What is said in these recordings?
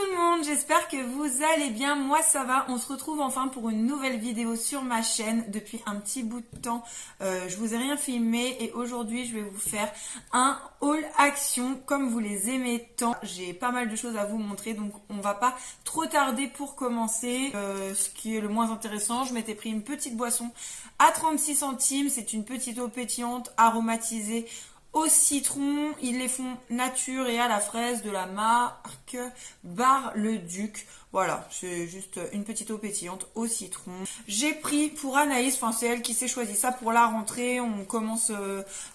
tout le monde, j'espère que vous allez bien, moi ça va, on se retrouve enfin pour une nouvelle vidéo sur ma chaîne depuis un petit bout de temps, je vous ai rien filmé et aujourd'hui je vais vous faire un haul action comme vous les aimez tant. J'ai pas mal de choses à vous montrer donc on va pas trop tarder pour commencer. Ce qui est le moins intéressant, je m'étais pris une petite boisson à 36 centimes, c'est une petite eau pétillante aromatisée au citron, ils les font nature et à la fraise de la marque Bar-le-Duc. Voilà, c'est juste une petite eau pétillante au citron. J'ai pris pour Anaïs, enfin c'est elle qui s'est choisi ça pour la rentrée. On commence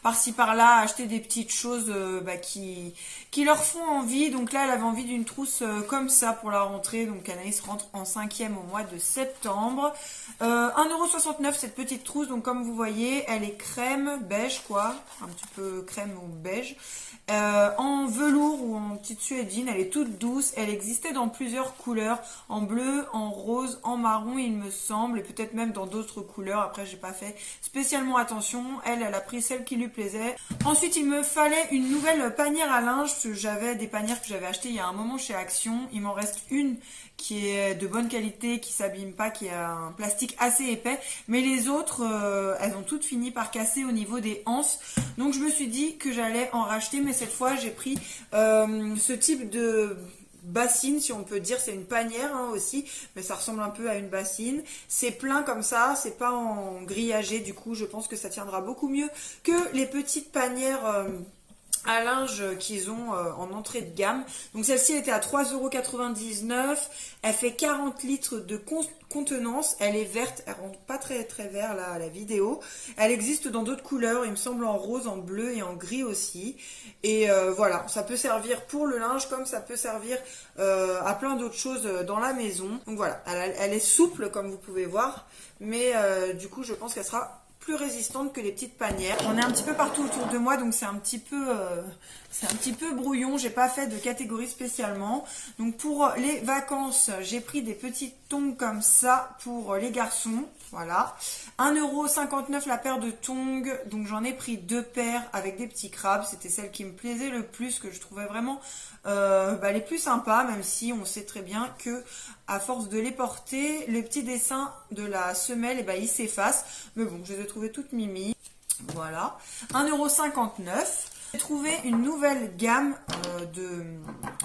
par-ci par-là à acheter des petites choses qui leur font envie. Donc là, elle avait envie d'une trousse comme ça pour la rentrée. Donc Anaïs rentre en 5e au mois de septembre. 1,69€ cette petite trousse. Donc comme vous voyez, elle est crème, beige quoi. Un petit peu crème ou beige. En velours ou en petite suédine, elle est toute douce, elle existait dans plusieurs couleurs, en bleu, en rose, en marron il me semble, et peut-être même dans d'autres couleurs, après j'ai pas fait spécialement attention, elle a pris celle qui lui plaisait. Ensuite il me fallait une nouvelle panière à linge, parce que j'avais des panières que j'avais achetées il y a un moment chez Action, il m'en reste une qui est de bonne qualité, qui s'abîme pas, qui a un plastique assez épais, mais les autres, elles ont toutes fini par casser au niveau des anses, donc je me suis dit que j'allais en racheter, mais cette fois j'ai pris ce type de bassine, si on peut dire, c'est une panière hein, aussi, mais ça ressemble un peu à une bassine, c'est plein comme ça, c'est pas en grillagé, du coup je pense que ça tiendra beaucoup mieux que les petites panières à linge qu'ils ont en entrée de gamme. Donc celle-ci était à 3,99€. Elle fait 40 litres de contenance. Elle est verte. Elle rend pas très vert là à la vidéo. Elle existe dans d'autres couleurs. Il me semble en rose, en bleu et en gris aussi. Et voilà, ça peut servir pour le linge comme ça peut servir à plein d'autres choses dans la maison. Donc voilà, elle est souple comme vous pouvez voir. Mais du coup, je pense qu'elle sera plus résistante que les petites panières. On est un petit peu partout autour de moi, donc c'est un petit peu brouillon. J'ai pas fait de catégorie spécialement. Donc pour les vacances, j'ai pris des petites tongs comme ça pour les garçons. Voilà. 1,59€ la paire de tongs. Donc j'en ai pris 2 paires avec des petits crabes. C'était celle qui me plaisait le plus, que je trouvais vraiment les plus sympas, même si on sait très bien que à force de les porter, le petit dessin de la semelle, il s'efface. Mais bon, je les ai trouvées toutes mimi. Voilà. 1,59€. J'ai trouvé une nouvelle gamme de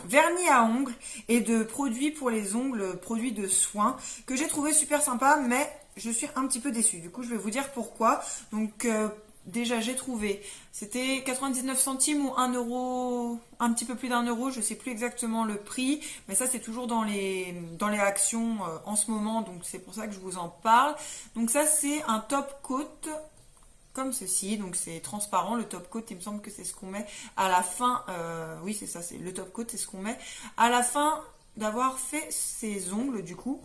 vernis à ongles et de produits pour les ongles, produits de soins, que j'ai trouvé super sympa, mais je suis un petit peu déçue. Du coup, je vais vous dire pourquoi. Donc, déjà, j'ai trouvé, c'était 99 centimes ou 1 euro, un petit peu plus d'1€, je sais plus exactement le prix, mais ça c'est toujours dans les actions en ce moment, donc c'est pour ça que je vous en parle. Donc ça c'est un top coat comme ceci, donc c'est transparent. Le top coat, il me semble que c'est ce qu'on met à la fin, oui c'est ça, c'est le top coat, c'est ce qu'on met à la fin d'avoir fait ses ongles du coup.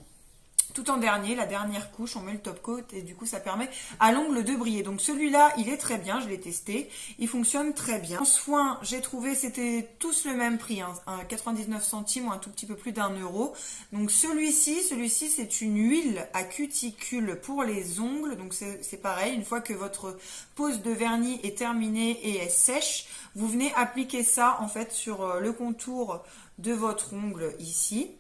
Tout en dernier, la dernière couche, on met le top coat et du coup ça permet à l'ongle de briller. Donc celui-là, il est très bien, je l'ai testé, il fonctionne très bien. En soin, j'ai trouvé, c'était tous le même prix, hein, 99 centimes ou un tout petit peu plus d'1€. Donc celui-ci c'est une huile à cuticule pour les ongles. Donc c'est pareil, une fois que votre pose de vernis est terminée et est sèche, vous venez appliquer ça en fait sur le contour de votre ongle ici.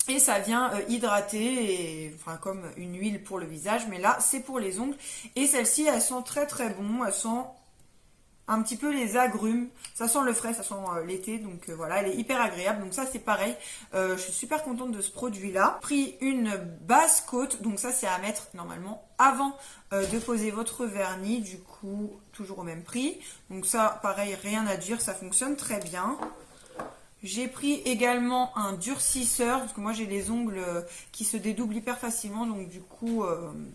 Et ça vient hydrater, enfin comme une huile pour le visage, mais là c'est pour les ongles. Et celles-ci, elles sont très bon, elles sont un petit peu les agrumes, ça sent le frais, ça sent l'été, donc voilà, elle est hyper agréable. Donc ça c'est pareil, je suis super contente de ce produit-là. Pris une base coat, donc ça c'est à mettre normalement avant de poser votre vernis, du coup toujours au même prix. Donc ça pareil, rien à dire, ça fonctionne très bien. J'ai pris également un durcisseur, parce que moi j'ai les ongles qui se dédoublent hyper facilement, donc du coup,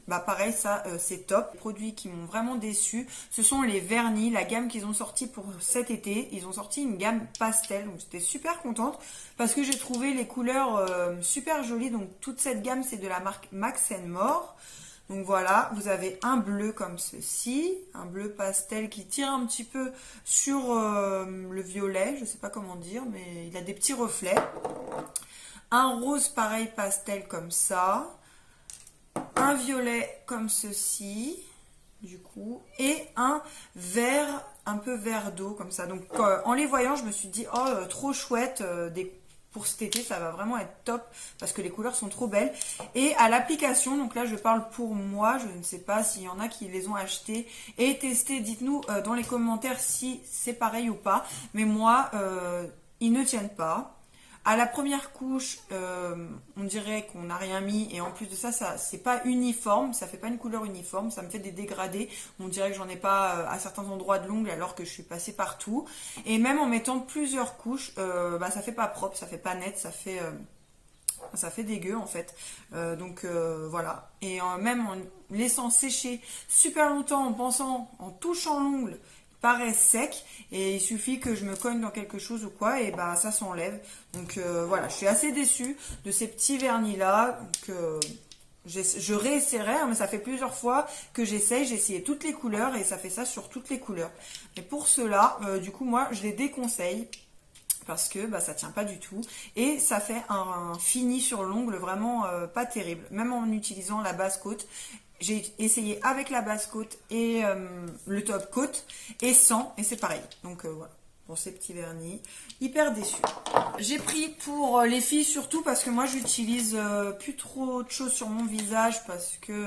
pareil, ça c'est top. Les produits qui m'ont vraiment déçu, ce sont les vernis, la gamme qu'ils ont sorti pour cet été. Ils ont sorti une gamme pastel, donc j'étais super contente, parce que j'ai trouvé les couleurs super jolies. Donc toute cette gamme, c'est de la marque Max & More. Donc voilà, vous avez un bleu comme ceci, un bleu pastel qui tire un petit peu sur le violet, je ne sais pas comment dire, mais il a des petits reflets. Un rose pareil pastel comme ça, un violet comme ceci, du coup, et un vert, un peu vert d'eau comme ça. Donc en les voyant, je me suis dit, oh trop chouette, des pour cet été, ça va vraiment être top parce que les couleurs sont trop belles. Et à l'application, donc là je parle pour moi, je ne sais pas s'il y en a qui les ont achetés et testés. Dites-nous dans les commentaires si c'est pareil ou pas. Mais moi, ils ne tiennent pas. À la première couche, on dirait qu'on n'a rien mis et en plus de ça, c'est pas uniforme, ça fait pas une couleur uniforme, ça me fait des dégradés. On dirait que j'en ai pas à certains endroits de l'ongle alors que je suis passée partout. Et même en mettant plusieurs couches, ça fait pas propre, ça fait pas net, ça fait dégueu en fait. Voilà. Et même en laissant sécher super longtemps en touchant l'ongle, paraît sec et il suffit que je me cogne dans quelque chose ou quoi et bah ça s'enlève. Donc voilà, je suis assez déçue de ces petits vernis là. Donc je réessayerai, hein, mais ça fait plusieurs fois que j'essaye. J'ai essayé toutes les couleurs et ça fait ça sur toutes les couleurs. Mais pour cela, du coup moi je les déconseille parce que ça tient pas du tout et ça fait un fini sur l'ongle vraiment pas terrible, même en utilisant la base coat. J'ai essayé avec la base coat et le top coat et sans, et c'est pareil. Donc voilà, pour ces petits vernis, hyper déçue. J'ai pris pour les filles surtout parce que moi j'utilise plus trop de choses sur mon visage parce que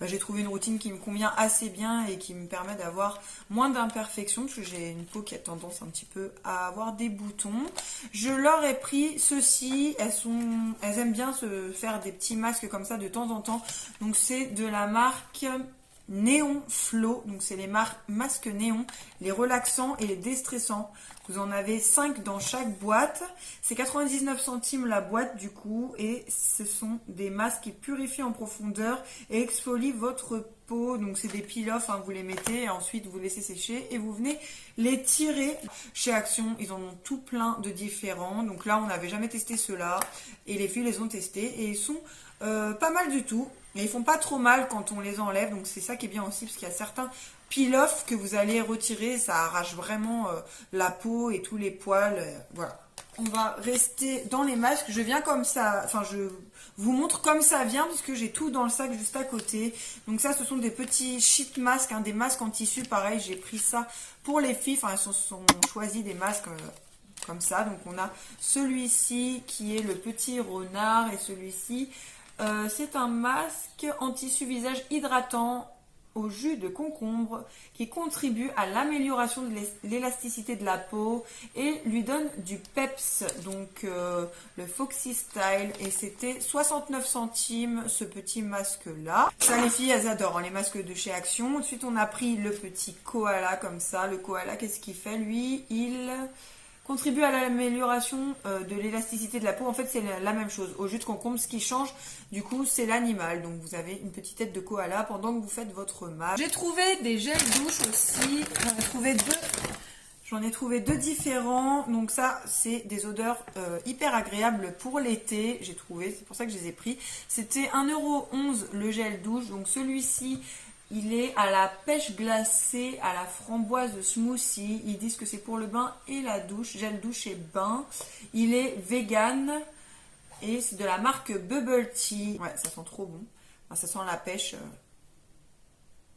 j'ai trouvé une routine qui me convient assez bien et qui me permet d'avoir moins d'imperfections parce que j'ai une peau qui a tendance un petit peu à avoir des boutons. Je leur ai pris ceux-ci, elles aiment bien se faire des petits masques comme ça de temps en temps. Donc c'est de la marque Néon Flow, donc c'est les masques néon, les relaxants et les déstressants. Vous en avez 5 dans chaque boîte. C'est 99 centimes la boîte du coup. Et ce sont des masques qui purifient en profondeur et exfolient votre peau. Donc c'est des peel-off, hein, vous les mettez et ensuite vous laissez sécher. Et vous venez les tirer. Chez Action, ils en ont tout plein de différents. Donc là, on n'avait jamais testé ceux-là. Et les filles les ont testés. Et ils sont pas mal du tout. Mais ils font pas trop mal quand on les enlève. Donc c'est ça qui est bien aussi. Parce qu'il y a certains peel-off que vous allez retirer, ça arrache vraiment la peau et tous les poils, voilà. On va rester dans les masques, je viens comme ça, enfin je vous montre comme ça vient puisque j'ai tout dans le sac juste à côté. Donc ça ce sont des petits sheet masques, hein, des masques en tissu, pareil j'ai pris ça pour les filles, enfin elles se sont choisies des masques comme ça. Donc on a celui-ci qui est le petit renard et celui-ci c'est un masque en tissu visage hydratant au jus de concombre qui contribue à l'amélioration de l'élasticité de la peau et lui donne du peps, donc le Foxy Style, et c'était 69 centimes ce petit masque là. Ça les filles elles adorent, hein, les masques de chez Action. Ensuite on a pris le petit koala comme ça. Le koala qu'est-ce qu'il fait lui? Il contribue à l'amélioration de l'élasticité de la peau. En fait, c'est la même chose. Au jus de concombre, ce qui change, du coup, c'est l'animal. Donc, vous avez une petite tête de koala pendant que vous faites votre masque. J'ai trouvé des gels douche aussi. J'en ai trouvé deux différents. Donc, ça, c'est des odeurs hyper agréables pour l'été. J'ai trouvé, c'est pour ça que je les ai pris. C'était 1,11 € le gel douche. Donc, celui-ci, il est à la pêche glacée, à la framboise smoothie. Ils disent que c'est pour le bain et la douche. Gel douche et bain. Il est vegan. Et c'est de la marque Bubble Tea. Ouais, ça sent trop bon. Enfin, ça sent la pêche.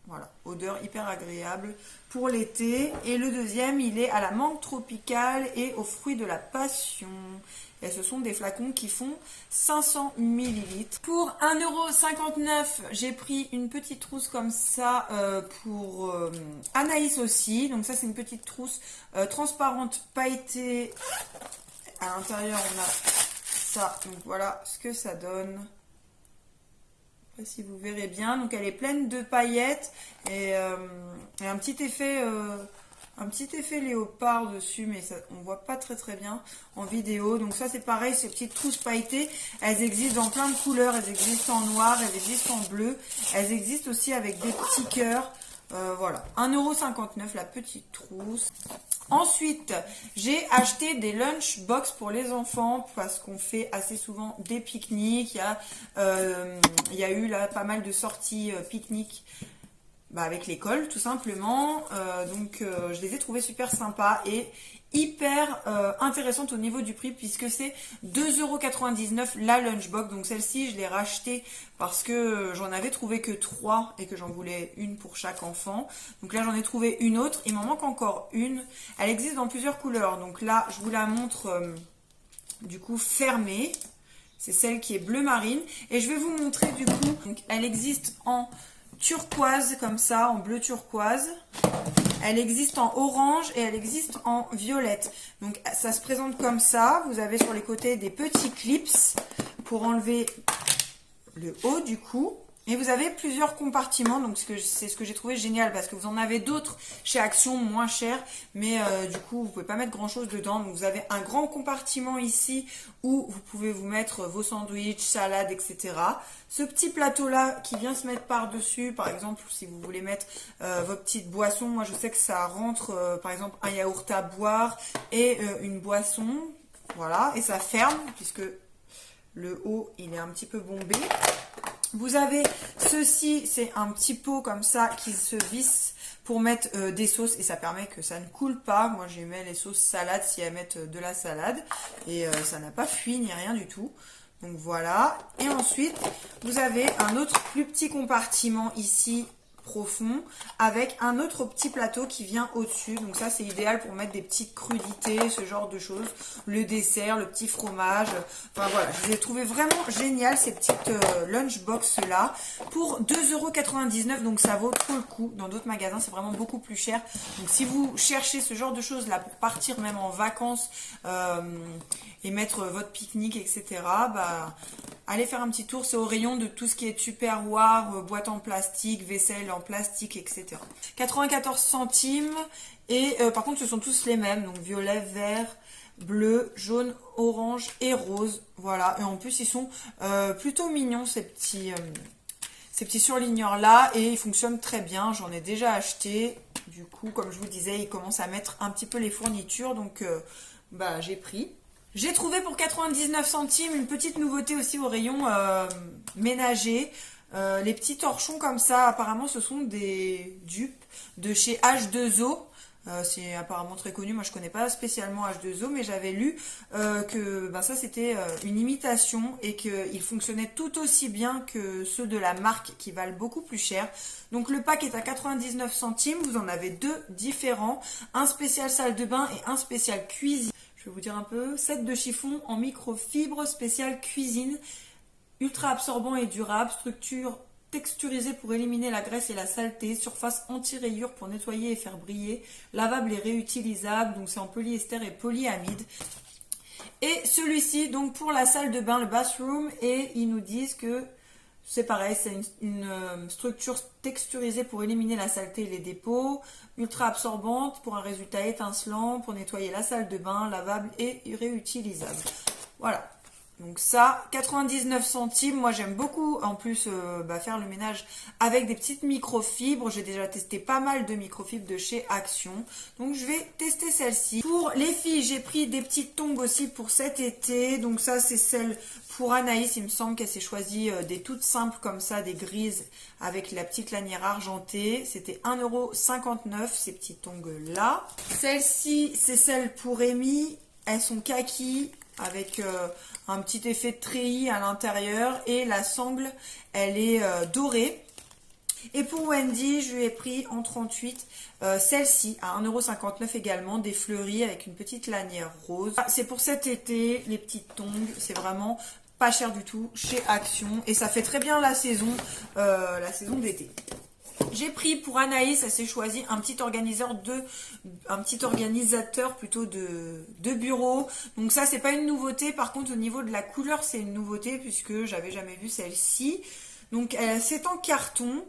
Voilà, odeur hyper agréable pour l'été. Et le deuxième, il est à la menthe tropicale et aux fruits de la passion. Et ce sont des flacons qui font 500 ml. Pour 1,59 €, j'ai pris une petite trousse comme ça pour Anaïs aussi. Donc ça, c'est une petite trousse transparente pailletée. À l'intérieur, on a ça. Donc voilà ce que ça donne. Je sais pas si vous verrez bien. Donc elle est pleine de paillettes et un petit effet... léopard dessus, mais ça, on voit pas très bien en vidéo. Donc ça c'est pareil, ces petites trousses pailletées, elles existent dans plein de couleurs. Elles existent en noir, elles existent en bleu, elles existent aussi avec des petits cœurs. Voilà, 1,59 € la petite trousse. Ensuite, j'ai acheté des lunchbox pour les enfants parce qu'on fait assez souvent des pique-niques. Il y a eu là pas mal de sorties pique-nique avec l'école tout simplement. Je les ai trouvées super sympas et hyper intéressantes au niveau du prix puisque c'est 2,99 € la lunchbox. Donc celle-ci je l'ai rachetée parce que j'en avais trouvé que 3 et que j'en voulais une pour chaque enfant. Donc là j'en ai trouvé une autre, il m'en manque encore une. Elle existe dans plusieurs couleurs. Donc là je vous la montre du coup fermée. C'est celle qui est bleu marine. Et je vais vous montrer du coup. Donc, elle existe en turquoise comme ça, en bleu turquoise. Elle existe en orange et elle existe en violette. Donc ça se présente comme ça. Vous avez sur les côtés des petits clips pour enlever le haut du coup. Et vous avez plusieurs compartiments, donc c'est ce que j'ai trouvé génial parce que vous en avez d'autres chez Action moins cher, mais du coup vous pouvez pas mettre grand chose dedans. Donc vous avez un grand compartiment ici où vous pouvez vous mettre vos sandwichs, salades, etc. Ce petit plateau là qui vient se mettre par dessus, par exemple si vous voulez mettre vos petites boissons, moi je sais que ça rentre par exemple un yaourt à boire et une boisson, voilà, et ça ferme puisque le haut il est un petit peu bombé. Vous avez ceci, c'est un petit pot comme ça qui se visse pour mettre des sauces et ça permet que ça ne coule pas. Moi j'ai mis les sauces salades si elles mettent de la salade et ça n'a pas fui ni rien du tout. Donc voilà. Et ensuite vous avez un autre plus petit compartiment ici profond avec un autre petit plateau qui vient au-dessus. Donc ça c'est idéal pour mettre des petites crudités, ce genre de choses, le dessert, le petit fromage. Enfin voilà, je les ai trouvé vraiment génial ces petites lunchbox là pour 2,99 €. Donc ça vaut trop le coup. Dans d'autres magasins c'est vraiment beaucoup plus cher. Donc si vous cherchez ce genre de choses là pour partir même en vacances et mettre votre pique-nique, etc. Bah allez faire un petit tour, c'est au rayon de tout ce qui est tupperware, boîte en plastique, vaisselle en plastique, etc. 94 centimes et par contre ce sont tous les mêmes, donc violet, vert, bleu, jaune, orange et rose. Voilà, et en plus ils sont plutôt mignons ces petits surligneurs là et ils fonctionnent très bien, j'en ai déjà acheté. Du coup comme je vous disais, ils commencent à mettre un petit peu les fournitures, donc bah j'ai pris. J'ai trouvé pour 99 centimes une petite nouveauté aussi au rayon ménager. Les petits torchons comme ça, apparemment ce sont des dupes de chez H2O. C'est apparemment très connu, moi je connais pas spécialement H2O, mais j'avais lu que ben, ça c'était une imitation et qu'ils fonctionnaient tout aussi bien que ceux de la marque qui valent beaucoup plus cher. Donc le pack est à 99 centimes, vous en avez deux différents, un spécial salle de bain et un spécial cuisine. Je vais vous dire un peu, set de chiffon en microfibre spécial cuisine, ultra absorbant et durable, structure texturisée pour éliminer la graisse et la saleté, surface anti-rayures pour nettoyer et faire briller, lavable et réutilisable, donc c'est en polyester et polyamide. Et celui-ci, donc pour la salle de bain, le bathroom, et ils nous disent que c'est pareil, c'est une structure texturisée pour éliminer la saleté et les dépôts, ultra absorbante pour un résultat étincelant, pour nettoyer la salle de bain, lavable et réutilisable. Voilà, donc ça, 99 centimes, moi j'aime beaucoup en plus faire le ménage avec des petites microfibres. J'ai déjà testé pas mal de microfibres de chez Action, donc je vais tester celle-ci. Pour les filles, j'ai pris des petites tongs aussi pour cet été, donc ça c'est celle pour Anaïs, il me semble qu'elle s'est choisie des toutes simples comme ça, des grises avec la petite lanière argentée. C'était 1,59 € ces petites tongs là. Celle-ci, c'est celle pour Amy. Elles sont kaki avec un petit effet de treillis à l'intérieur et la sangle, elle est dorée. Et pour Wendy, je lui ai pris en 38 celle-ci à 1,59 € également, des fleuris avec une petite lanière rose. C'est pour cet été, les petites tongs, c'est vraiment pas cher du tout chez Action et ça fait très bien la saison d'été. J'ai pris pour Anaïs, elle s'est choisie un petit organisateur plutôt de bureau. Donc ça c'est pas une nouveauté, par contre au niveau de la couleur c'est une nouveauté puisque j'avais jamais vu celle-ci. Donc c'est en carton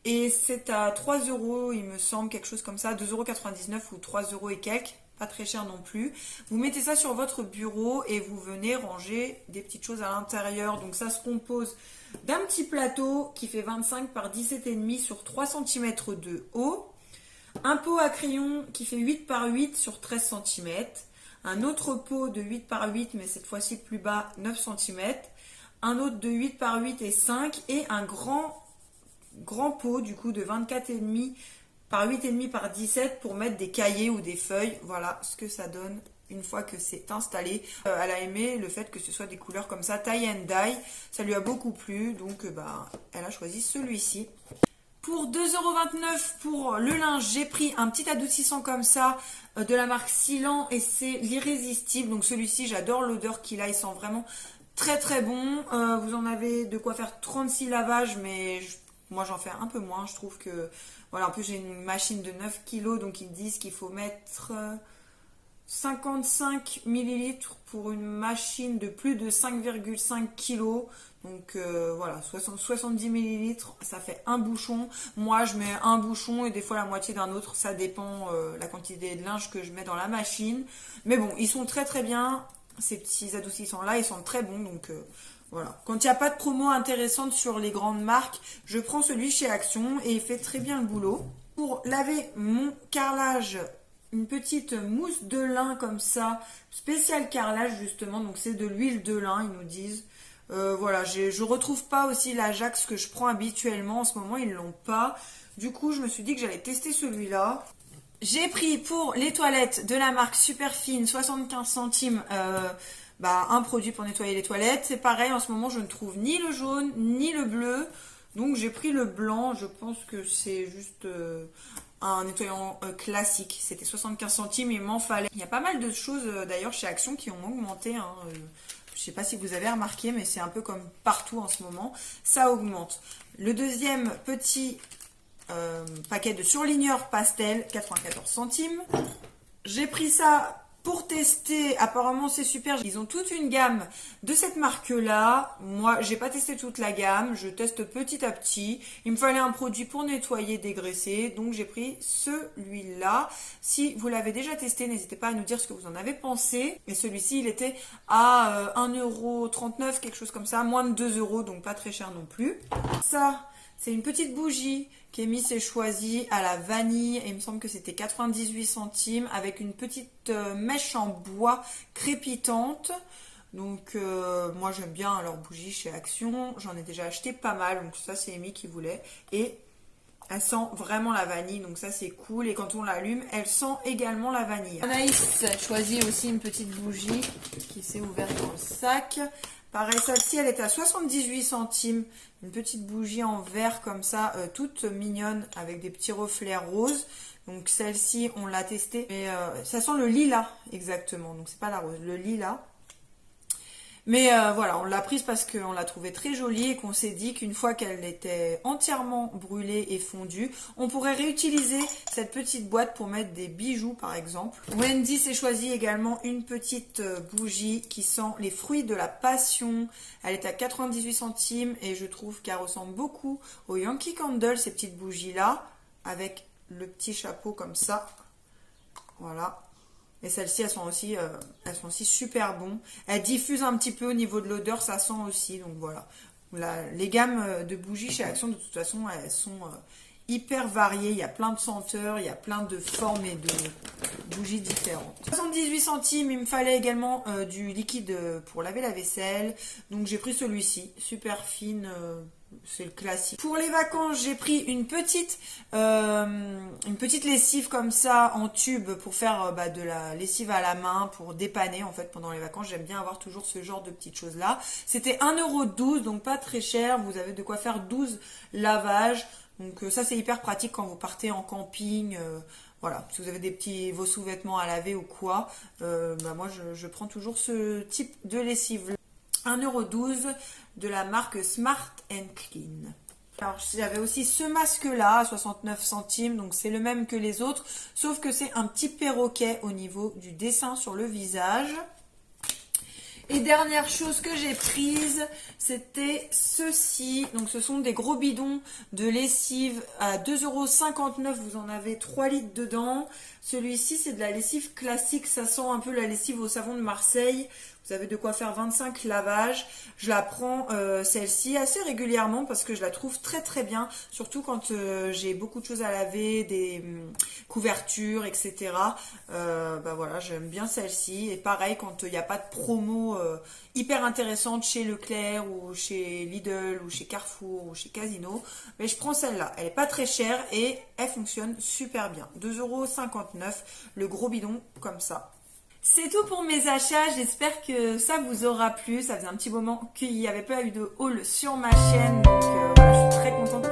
et c'est à 3 € il me semble, quelque chose comme ça, 2,99 € ou 3 € et quelques. Pas très cher non plus. Vous mettez ça sur votre bureau et vous venez ranger des petites choses à l'intérieur. Donc ça se compose d'un petit plateau qui fait 25 par 17,5 sur 3 cm de haut. Un pot à crayon qui fait 8 par 8 sur 13 cm. Un autre pot de 8 par 8 mais cette fois-ci plus bas, 9 cm. Un autre de 8 par 8 et 5. Et un grand pot du coup de 24,5 par 8,5 par 17 pour mettre des cahiers ou des feuilles. Voilà ce que ça donne une fois que c'est installé. Elle a aimé le fait que ce soit des couleurs comme ça, tie and dye. Ça lui a beaucoup plu, donc elle a choisi celui-ci. Pour 2,29 € pour le linge, j'ai pris un petit adoucissant comme ça de la marque Silan et c'est l'Irrésistible. Donc celui-ci, j'adore l'odeur qu'il a, il sent vraiment très très bon. Vous en avez de quoi faire 36 lavages, mais moi j'en fais un peu moins. Je trouve que, voilà, en plus j'ai une machine de 9 kg, donc ils disent qu'il faut mettre 55 ml pour une machine de plus de 5,5 kg. Donc voilà, 70 ml, ça fait un bouchon. Moi, je mets un bouchon et des fois la moitié d'un autre. Ça dépend la quantité de linge que je mets dans la machine. Mais bon, ils sont très très bien. Ces petits adoucissants-là, ils sont très bons. Donc voilà. Quand il n'y a pas de promo intéressante sur les grandes marques, je prends celui chez Action et il fait très bien le boulot. Pour laver mon carrelage, une petite mousse de lin comme ça, spécial carrelage justement. Donc c'est de l'huile de lin, ils nous disent. Voilà, je retrouve pas aussi l'Ajax que je prends habituellement. En ce moment, ils l'ont pas. Du coup, je me suis dit que j'allais tester celui-là. J'ai pris pour les toilettes de la marque Superfine 75 centimes un produit pour nettoyer les toilettes. C'est pareil, en ce moment, je ne trouve ni le jaune ni le bleu. Donc, j'ai pris le blanc. Je pense que c'est juste un nettoyant classique. C'était 75 centimes, il m'en fallait. Il y a pas mal de choses d'ailleurs chez Action qui ont augmenté. Je ne sais pas si vous avez remarqué, mais c'est un peu comme partout en ce moment. Ça augmente. Le deuxième petit paquet de surligneurs pastel, 94 centimes. J'ai pris ça pour tester. Apparemment, c'est super. Ils ont toute une gamme de cette marque-là. Moi, j'ai pas testé toute la gamme. Je teste petit à petit. Il me fallait un produit pour nettoyer, dégraisser. Donc, j'ai pris celui-là. Si vous l'avez déjà testé, n'hésitez pas à nous dire ce que vous en avez pensé. Et celui-ci, il était à 1,39 €, quelque chose comme ça. Moins de 2 €, donc pas très cher non plus. Ça, c'est une petite bougie qu'Emis s'est choisie à la vanille. Et il me semble que c'était 98 centimes avec une petite mèche en bois crépitante. Donc moi j'aime bien leur bougie chez Action. J'en ai déjà acheté pas mal. Donc ça c'est Amy qui voulait. Et elle sent vraiment la vanille. Donc ça c'est cool. Et quand on l'allume, elle sent également la vanille. Anaïs a choisi aussi une petite bougie qui s'est ouverte dans le sac. Pareil, celle-ci, elle est à 78 centimes. Une petite bougie en verre comme ça, toute mignonne, avec des petits reflets roses. Donc celle-ci, on l'a testée. Mais ça sent le lilas, exactement. Donc c'est pas la rose, le lilas. Mais voilà, on l'a prise parce qu'on l'a trouvée très jolie et qu'on s'est dit qu'une fois qu'elle était entièrement brûlée et fondue, on pourrait réutiliser cette petite boîte pour mettre des bijoux par exemple. Wendy s'est choisi également une petite bougie qui sent les fruits de la passion. Elle est à 98 centimes et je trouve qu'elle ressemble beaucoup au Yankee Candle, ces petites bougies là, avec le petit chapeau comme ça. Voilà. Et celles-ci, elles sont aussi super bon. Elles diffusent un petit peu au niveau de l'odeur, ça sent aussi. Donc voilà. Les gammes de bougies chez Action, de toute façon, elles sont hyper variées. Il y a plein de senteurs, il y a plein de formes et de bougies différentes. 78 centimes, il me fallait également du liquide pour laver la vaisselle. Donc j'ai pris celui-ci, super fine. C'est le classique. Pour les vacances, j'ai pris une petite lessive comme ça en tube pour faire de la lessive à la main, pour dépanner en fait pendant les vacances. J'aime bien avoir toujours ce genre de petites choses là. C'était 1,12 €, donc pas très cher. Vous avez de quoi faire 12 lavages. Donc ça c'est hyper pratique quand vous partez en camping. Voilà, si vous avez vos sous-vêtements à laver ou quoi. Moi je prends toujours ce type de lessive là. 1,12 € de la marque Smart and Clean. Alors j'avais aussi ce masque là à 69 centimes, donc c'est le même que les autres, sauf que c'est un petit perroquet au niveau du dessin sur le visage. Et dernière chose que j'ai prise, c'était ceci. Donc ce sont des gros bidons de lessive à 2,59 €. Vous en avez 3 litres dedans. Celui-ci c'est de la lessive classique. Ça sent un peu la lessive au savon de Marseille. Vous avez de quoi faire 25 lavages. Je la prends celle-ci assez régulièrement parce que je la trouve très très bien. Surtout quand j'ai beaucoup de choses à laver, des couvertures, etc. Voilà, j'aime bien celle-ci. Et pareil, quand il n'y a pas de promo hyper intéressante chez Leclerc ou chez Lidl ou chez Carrefour ou chez Casino, mais je prends celle-là. Elle n'est pas très chère et elle fonctionne super bien. 2,59 €, le gros bidon comme ça. C'est tout pour mes achats, j'espère que ça vous aura plu. Ça faisait un petit moment qu'il n'y avait pas eu de haul sur ma chaîne, donc voilà, je suis très contente